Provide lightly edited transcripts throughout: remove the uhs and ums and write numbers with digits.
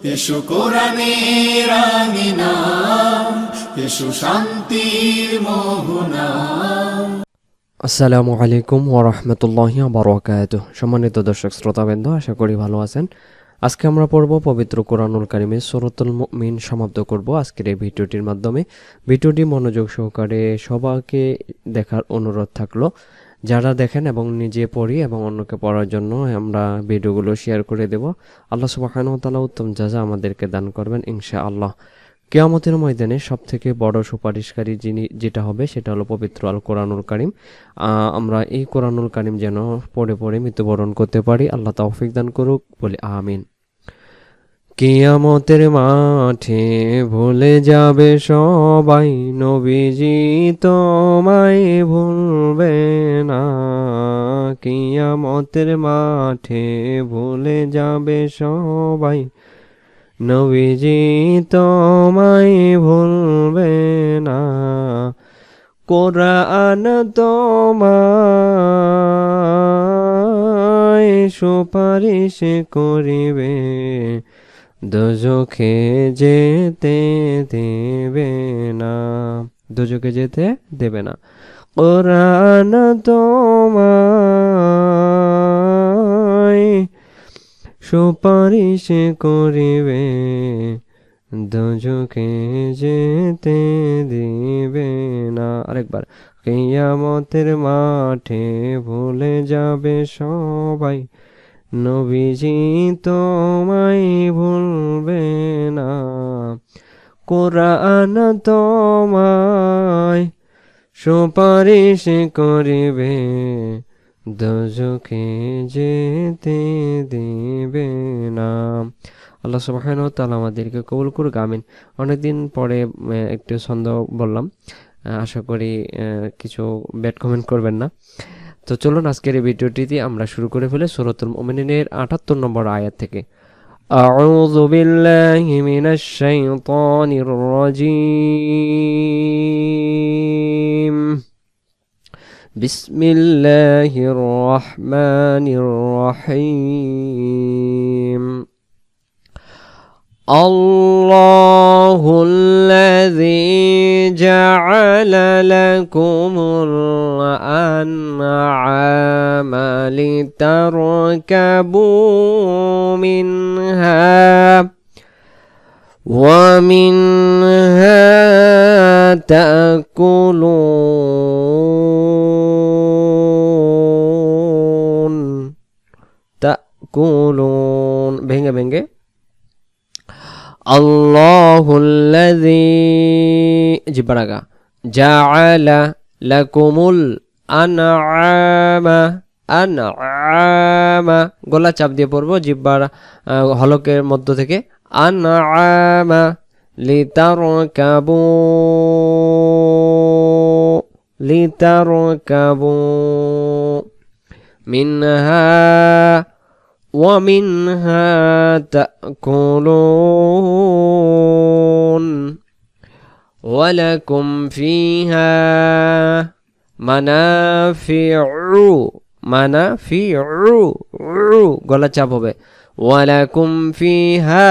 এসো কোরআনের আঙিনা, এসো শান্তির মোহনা। আসসালামু আলাইকুম ওয়া রাহমাতুল্লাহি ওয়া বারাকাতুহু। সম্মানিত দর্শক শ্রোতাবৃন্দ, আশা করি ভালো আছেন। আজকে আমরা পড়ব পবিত্র কোরআনুল কারিমের সূরাতুল মুমিন সমাপ্ত করব আজকের এই ভিডিওটির মাধ্যমে। ভিডিওটি মনোযোগ সহকারে সবাইকে দেখার অনুরোধ থাকলো। যারা দেখেন এবং নিজে পড়ি এবং অন্যকে পড়ার জন্য আমরা ভিডিওগুলো শেয়ার করে দেব। আল্লাহ সুবহানাহু ওয়া তাআলা উত্তম জাযা আমাদেরকে দান করবেন ইনশাআল্লাহ। কিয়ামতের ময়দানে সবথেকে বড় সুপারিশকারী যেটা হবে সেটা হলো পবিত্র আল কোরআনুল কারিম। আমরা এই কোরআনুল কারিম যেন পড়ে পড়ে মৃত্যুবরণ করতে পারি। আল্লাহ তৌফিক দান করুক, বলি আমিন। কিয়ামতের মাঠে ভুলে যাবে সবাই, নবীজি তোমায় ভুলবে না। কিয়ামতের মাঠে ভুলে যাবে সবাই, নবীজি তোমায় ভুলবে না। কোরআন তোমায় সুপারিশ করিবে, দোজখে যেতে দেবে না, দোজখে যেতে দেবে না। কোরআন তোমায় সুপারিশ করিবে, দোজখে যেতে দিবে না। আরেকবার। কিয়ামতের মাঠে ভুলে যাবে সবাই, নবীজি তোমায় ভুলবে না। কোরআন তোমায় সুপারিশ করিবে, দোজখে যেতে দিবে না। আল্লাহ সুবহানাহু ওয়া তাআলা আমাদেরকে কবুল করুক, আমিন। অনেকদিন পরে একটু ছন্দ বললাম, আশা করি কিছু ব্যাড কমেন্ট করবেন না। তো চলুন আজকের এই ভিডিওটিতে আমরা শুরু করে ফেলি সূরাতুল মুমিনের ৭৮ নম্বর আয়াত থেকে। আউযু বিল্লাহি মিনাশ শাইতানির রাজীম। বিসমিল্লাহির রহমানির রহিম। আল্লাহুল্লাযী জা'আলা লাকুমুল আন'আমা লিতারকাবু মিনহা ওয়া মিনহা তাকুলুন ভেঙে ভেঙে। আল্লাহুল্লাযী জিব্বারাগা জাআলা লাকুমুল আন'আমা, আন'আমা গলা চাপ দিয়ে পড়বো জিব্বার হলকের মধ্য থেকে। আন'আমা লিতারকাবু, লিতারকাবু মিনহা ওয়া মিনহা তাকুলুন ওয়া লাকুম ফিহা মানাফিউ, মানাফিউ গলা চাপ হবে। ওয়া লাকুম ফিহা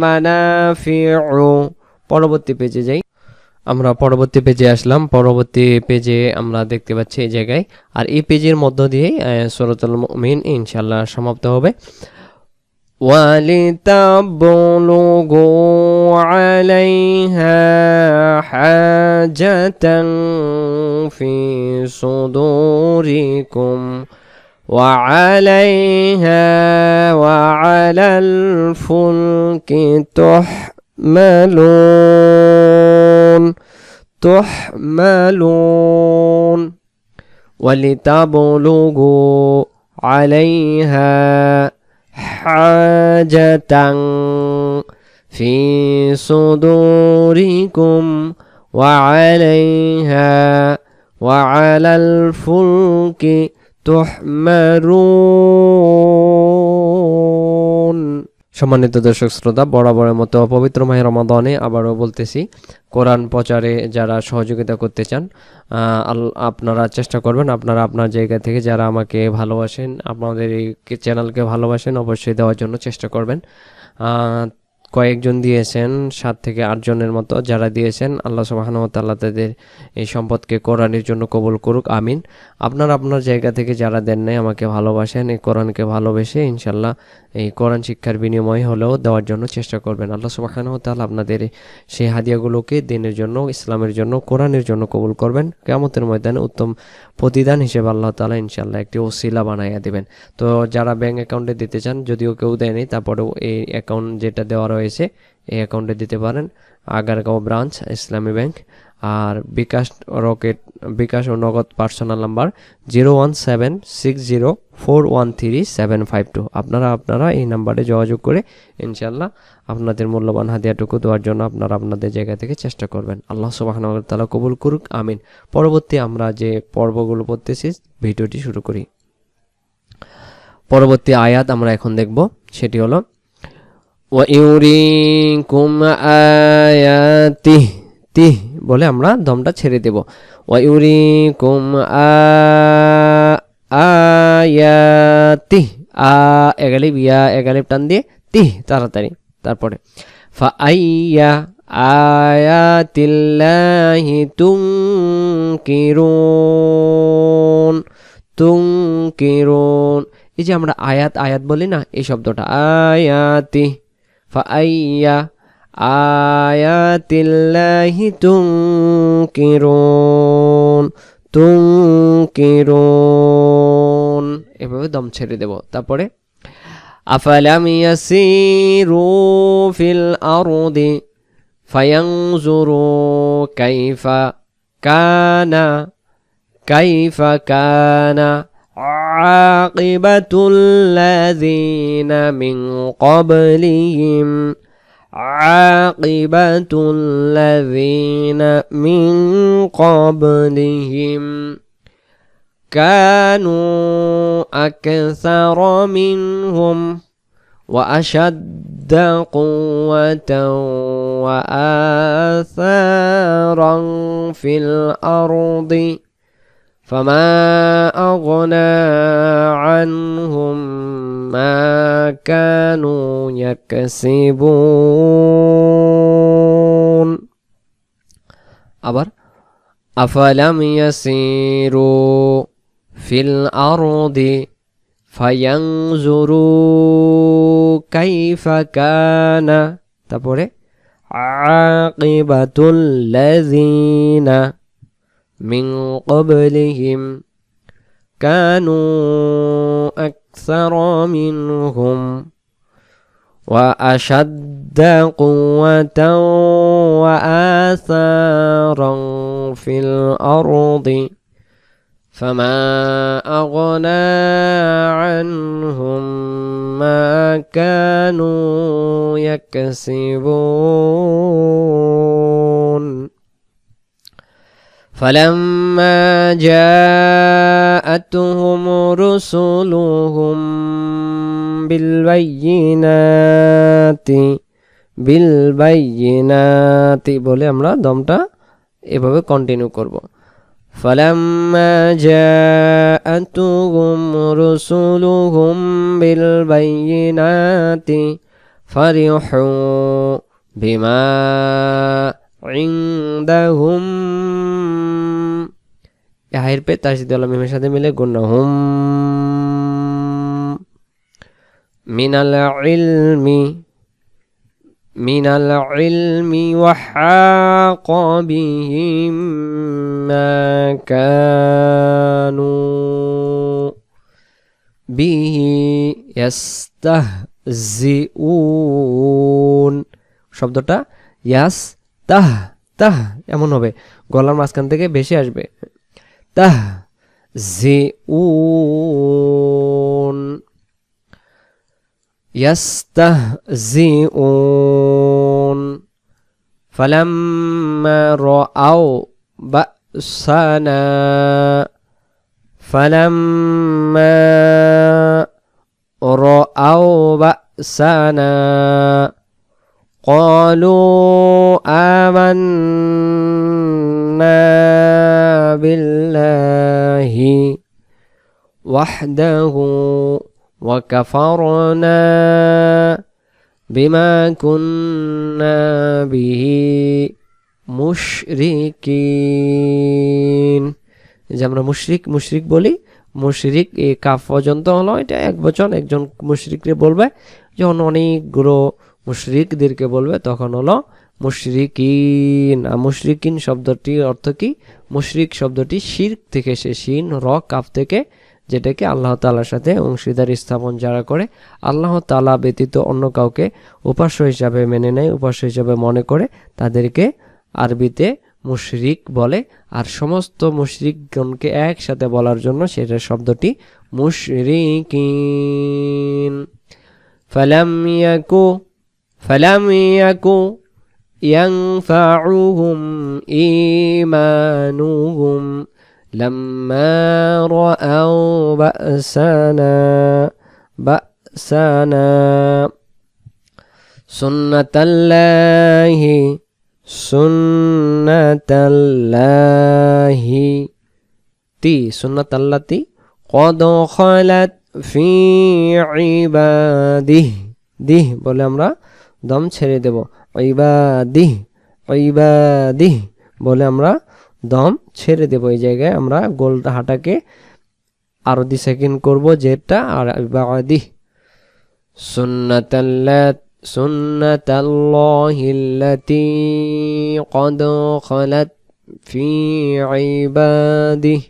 মানাফিউ। পরবর্তী পেজে যাই। আমরা পরবর্তী পেজে আসলাম। পরবর্তী পেজে আমরা দেখতে পাচ্ছি এই জায়গায়, আর এই পেজের মধ্য দিয়েই সূরাতুল মুমিন ইনশাআল্লাহ সমাপ্ত হবে। ওয়ালিতাবলুগু আলাইহা হাজাতান ফি সুদুরিকুম ওয়া আলাইহা ওয়া আলাল ফুলকি তুহমালুন ওয়ালিতাবলুগু আলাইহা হাজাতান ফি সুদুরিকুম ওয়া আলাইহা ওয়া আলাল ফুলকি তুহমারুন। সম্মানিত দর্শক শ্রোতা, বরাবরের মতো পবিত্র মাহে রমাদানে আবারও বলতেছি, কোরআন প্রচারে যারা সহযোগিতা করতে চান আপনারা চেষ্টা করবেন, আপনারা আপনার জায়গা থেকে যারা আমাকে ভালোবাসেন, আপনাদের এই চ্যানেলকে ভালোবাসেন, অবশ্যই দেওয়ার জন্য চেষ্টা করবেন। কয়েকজন দিয়েছেন, 7 থেকে 8 জনের মতো যারা দিয়েছেন, আল্লাহ সুবহানাহু ওয়া তাআলা তাদের এই সম্পদকে কোরআনের জন্য কবুল করুক, আমিন। আপনারা আপনার জায়গা থেকে যারা দেন নাই আমাকে ভালোবাসেন, এই কোরআনকে ভালোবেসে ইনশাল্লাহ এই কোরআন শিক্ষার বিনিময়ে হলেও দেওয়ার জন্য চেষ্টা করবেন। আল্লাহ সুবহানাহু ওয়া তাআলা আপনাদের সেই হাদিয়াগুলোকে দিনের জন্য, ইসলামের জন্য, কোরআনের জন্য কবুল করবেন। কিয়ামতের ময়দানে উত্তম প্রতিদান হিসেবে আল্লাহ তাআলা ইনশাল্লাহ একটি ওসিলা বানাইয়া দিবেন। তো যারা ব্যাংক অ্যাকাউন্টে দিতে চান, যদিও কেউ দেয়নি, তারপরেও এই অ্যাকাউন্ট যেটা দেওয়া রয়েছে এই অ্যাকাউন্টে দিতে পারেন। আগারগাঁও ব্রাঞ্চ ইসলামী ব্যাংক। আর বিকাশ ও নগদ পার্সোনাল নাম্বার 01760413752। আপনারা এই নাম্বারে যোগাযোগ করে ইনশাল্লাহ আপনাদের মূল্যবান হাদিয়াটুকু দেওয়ার জন্য আপনাদের জায়গা থেকে চেষ্টা করবেন। আল্লাহ সুবহানাহু ওয়া তাআলা কবুল করুক, আমিন। পরবর্তী আমরা যে পর্বগুলো পড়তেছি, ভিডিওটি শুরু করি। পরবর্তী আয়াত আমরা এখন দেখব, সেটি হলো ওয়াইউরিকুম আয়াতিহি বলে আমরা দমটা ছেড়ে দেব। ওয়াইউরিকুম আয়াতিহি, এগালিব ইয়া এগালিব টান দিয়ে তাড়াতাড়ি। তারপরে ফাআইয়া আয়াতিল্লাহি তুনকিরুন। এই যে আমরা আয়াত বলি না, এই শব্দটা আয়াতি, ফাআইয়া আয়াতিল্লাহি তুনকিরুন, এভাবে দম ছেড়ে দেব। তারপরে আফালাম ইয়াসিরু ফিল আরদি ফায়ানজুরু কাইফা কানা عاقبة الذين من قبلهم كانوا أكثر منهم وأشد قوة وآثارا في الأرض فما أغنى عنهم ما كانوا يكسبون। আবার أفلم يسيروا في الأرض فينظروا كيف كان তারপরে عاقبة الذين من قبلهم كانوا أكثر منهم وأشد قوة وآثارا في الأرض فما أغنى عنهم ما كانوا يكسبون فلما جاءتهم رسلهم بالبينات বলে আমরা দমটা এভাবে কন্টিনিউ করব। فلما جاءتهم رسلهم بالبينات فرحوا بما عندهم আহের পে তাসদীদ আল মিমের সাথে মিলে গুণনা হুম মিনাল ইলমি ওয়া হাকা বিহিম মা কানু বিহি ইয়াস্তাহজিউন। শব্দটা তাহ এমন হবে, গলার মাঝখান থেকে বেশি আসবে। তাহজিউন ইয়াস্তাহজিউন ফালাম্মা রাআউ বাসানা قالوا آمنا بالله وحده وكفرنا বিমা কুন্না বিহি মুশরিকিন। যে আমরা মুশরিক বলি, মুশরিক এই কাফ পর্যন্ত হলো, এটা এক বচন। একজন মুশরিককে বলবে, যখন অনেকগুলো মুশরিকদেরকে বলবে তখন হলো মুশরিকিন। আর মুশরিকিন শব্দটির অর্থ কি? মুশরিক শব্দটি শিরক থেকে এসে, শিন র কাফ থেকে, যেটাকে আল্লাহ তাআলার সাথে অংশীদার স্থাপন যারা করে, আল্লাহ তাআলা ব্যতীত অন্য কাউকে উপাস্য হিসাবে মেনে নেয়, উপাস্য হিসাবে মনে করে, তাদেরকে আরবিতে মুশরিক বলে। আর সমস্ত মুশরিকগণকে একসাথে বলার জন্য সেটা শব্দটি মুশরিকিন। ফালাম ইয়াকু ইয়ানফাউহুম ঈমানুহুম লাম্মা রাআউ বা'সানা সুন্নাতাল্লাতি কদ খালাত ফি ইবাদিহ বলে আমরা দম ছেড়ে দেব। ইবাদিহ বলে আমরা দম ছেড়ে দেব। এই জায়গায় আমরা গোলটা হাঁটাকে আরো 2 সেকেন্ড করব, যেটা আর ইবাদিহ। সুন্নাতাল্লাহিল্লাতী কদ খালাত ফি ইবাদিহি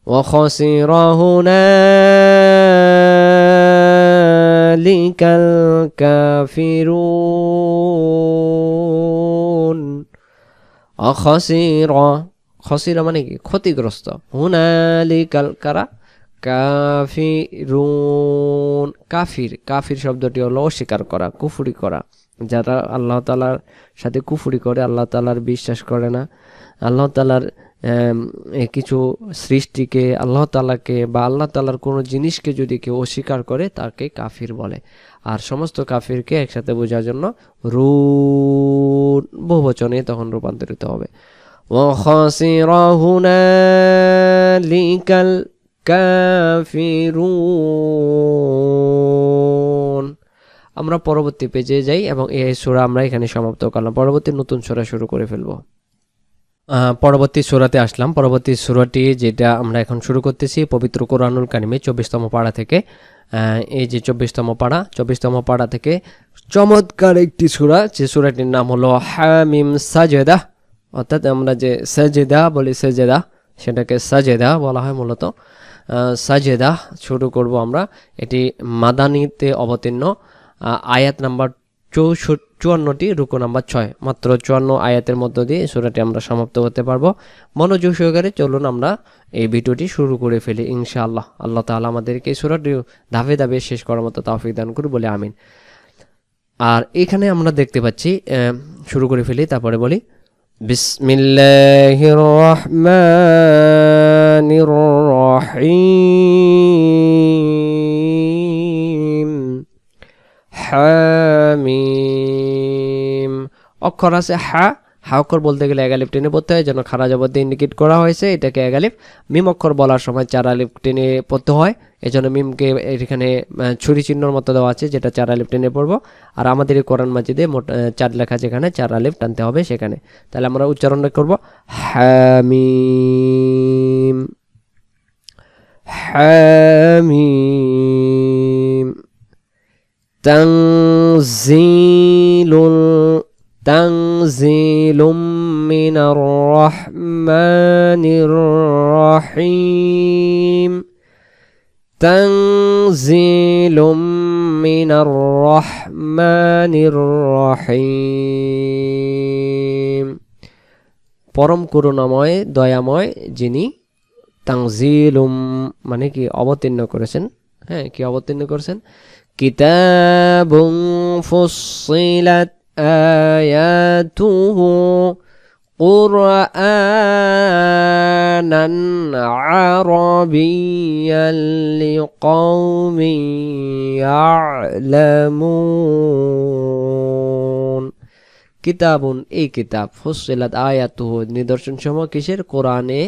ওয়া খাসিরা হুনালিকাল কাফিরুন। খাসিরা মানে কি? ক্ষতিগ্রস্ত। হুনালিকাল কারা? কাফিরুন। কাফির শব্দটি হলো অস্বীকার করা, কুফরি করা। যারা আল্লাহ তাআলার সাথে কুফরি করে, আল্লাহ তাআলার বিশ্বাস করে না, আল্লাহ তাআলার কিছু সৃষ্টিকে, আল্লাহ তাআলাকে বা আল্লাহ তাআলার কোনো জিনিসকে যদি কেউ অস্বীকার করে তাকে কাফির বলে। আর সমস্ত কাফিরকে একসাথে বোঝার জন্য বহুবচনে তখন রূপান্তরিত হবে। ওয়া খাসিরা হুনালিকাল কাফিরুন। আমরা পরবর্তী পেজে যাই এবং এই সূরা আমরা এখানে সমাপ্ত করলাম। পরবর্তী নতুন সূরা শুরু করে ফেলবো। পরবর্তী সূরাতে আসলাম। পরবর্তী সূরাটি যেটা আমরা এখন শুরু করতেছি, পবিত্র কোরআনুল কারিমে 24তম পারা থেকে। এই যে 24তম পারা থেকে চমৎকার একটি সূরা, যে সূরাটির নাম হলো হামিম সাজেদা। অর্থাৎ আমরা যে সাজেদা বলি, সাজেদা, সেটাকে সাজেদা বলা হয় মূলত। সাজেদা শুরু করব আমরা। এটি মাদানীতে অবতীর্ণ। আয়াত নাম্বার 54টি, রুকু নাম্বার 6। মাত্র 54 আয়াতের মধ্য দিয়ে সূরাটি আমরা সমাপ্ত করতে পারবো। মনোযোগ সহকারে চলুন আমরা এই ভিডিওটি শুরু করে ফেলি ইনশাআল্লাহ। আল্লাহ তাআলা আমাদেরকে এই সূরাটি ধাপে ধাপে শেষ করার মতো তৌফিক দান করুন বলে আমিন। আর এখানে আমরা দেখতে পাচ্ছি, শুরু করে ফেলি, তারপরে বলি বিসমিল্লাহির রহমানির রহিম। হামিম অক্ষর আছে হা অক্ষর বলতে গেলে এক আলিফ টেনে পড়তে হয়, যেন খারা জবর দিয়ে ইন্ডিকেট করা হয়েছে, এটাকে এক আলিফ। মিম অক্ষর বলার সময় 4 আলিফ টেনে পড়তে হয়, এজন্য মিমকে এখানে ছুরি চিহ্নর মতো দেওয়া আছে, যেটা 4 আলিফ টেনে পড়বো। আর আমাদের এই কোরআন মাজিদে মোট 4 লেখা, যেখানে 4 আলিফ টানতে হবে সেখানে। তাহলে আমরা উচ্চারণ করব হামিম, হামিম। তানজিলুম মিনার রহমানির রহিম। তানজিলুম মিনার রহমানির রহিম। পরম করুণাময় দয়াময় যিনি। তানজিলুম মানে কি? অবতীর্ণ করেছেন। হ্যাঁ, কি অবতীর্ণ করেছেন? কিতাবুন ফুসসিলাত আয়াতুহু কুরআনান আরাবিয়্যান লিকাওমিন ইয়ালামুন। কিতাবুন এই কিতাব, ফুসসিলাত আয়াতুহু নিদর্শন সমূহ কিসের? কোরআনে,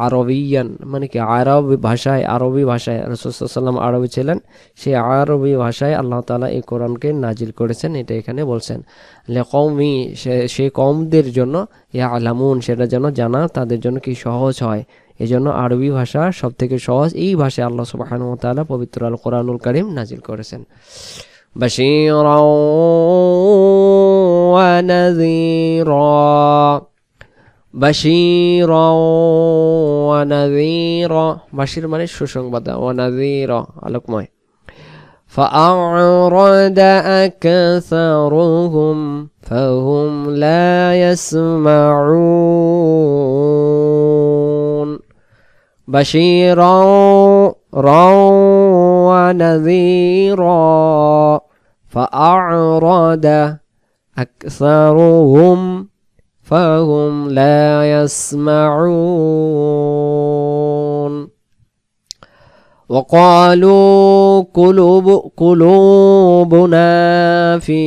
আরবিয়ান মানে কি আরবি ভাষায়, আরবি ভাষায় রাসূল সাল্লাল্লাহু আলাইহি ওয়াসাল্লাম আরবি ছিলেন, সেই আরবি ভাষায় আল্লাহ তাআলা এই কোরআনকে নাজিল করেছেন, এটা এখানে বলছেন। লিকওমি সেই কওমদের জন্য, ইয়ালামুন সেটা যেন জানা তাদের জন্য কি সহজ হয়, এজন্য আরবি ভাষা সবথেকে সহজ, এই ভাষায় আল্লাহ সুবহানাহু ওয়া তাআলা পবিত্র আল কোরআনুল কারীম নাজিল করেছেন। বাশীরা ওয়া নাযীরা, বাশীরা ওয়া নাযীরা, বাশীর মানে সুসংবাদ, ওয়া নাযীরা আলোকময়। فأعرض أكثرهم فهم لا يسمعون بشيرا ونذيرا فأعرض أكثرهم فهم لا يسمعون وقالوا قلوبنا في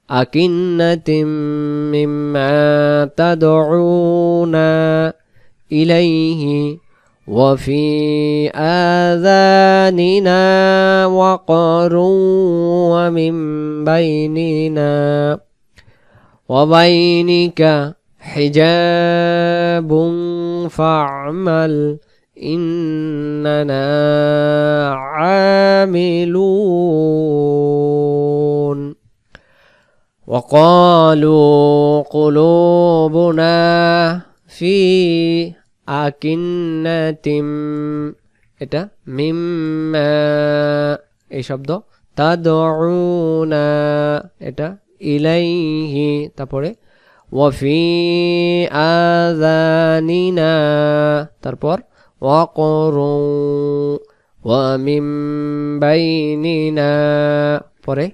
أكنة مما تدعونا إليه وفي آذاننا وقر ومن بيننا وبينك حجاب فاعمل إننا عاملون وقالوا قلوبنا في أكنة এটা মিম্মা এই শব্দ, তাদউনা এটা ইলাইহি, তারপরে ওয়াফি আযানিনা, তারপর ওয়াকরু ওয়া মিন বাইনিনা, পরে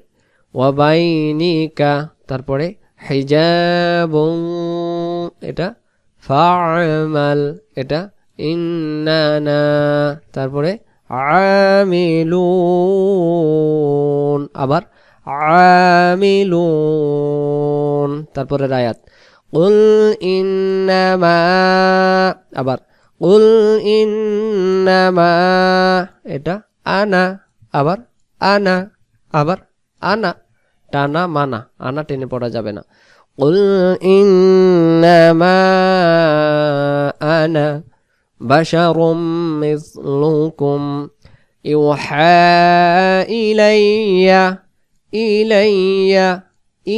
ওয়া বাইনিকা, তারপরে হিজাবুন এটা ফা'মাল এটা ইন্নানা, তারপরে আমিলুন, আবার আমিলুন, তারপরের আয়াত কুল ইন্নামা, আবার কুল ইন্নামা এটা আনা, আবার আনা, আবার আনা, টানা মানা, আনা টেনে পড়া যাবে না। কুল ইন্নামা আনা বাশারুম মিসলুকুম ইউহা ইলাইয়া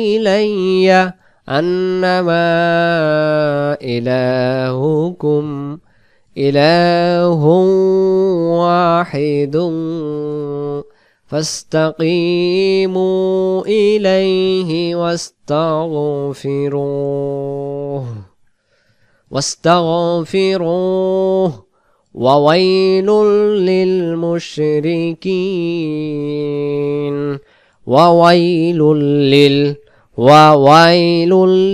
ইলাইয়া আন্নামা ইলাহুকুম ইলাহুন ওয়াহিদুন ফাস্তাকিমু ইলাইহি واستغفروه وويل للمشركين وويل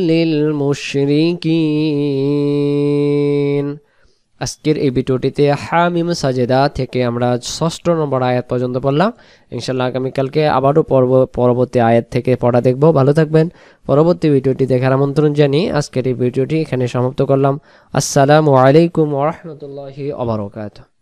للمشركين। আজকের এই ভিডিওটিতে হামিম সাজেদা থেকে আমরা 6 নম্বর আয়াত পর্যন্ত পড়লাম। ইনশাআল্লাহ আগামীকালকে আবারও পরবর্তী আয়াত থেকে পড়া দেখব। ভালো থাকবেন। পরবর্তী ভিডিওটি দেখার আমন্ত্রণ জানিয়ে আজকের এই ভিডিওটি এখানে সমাপ্ত করলাম। আসসালামু আলাইকুম ওয়া রাহমাতুল্লাহি ওয়া বারাকাতুহু।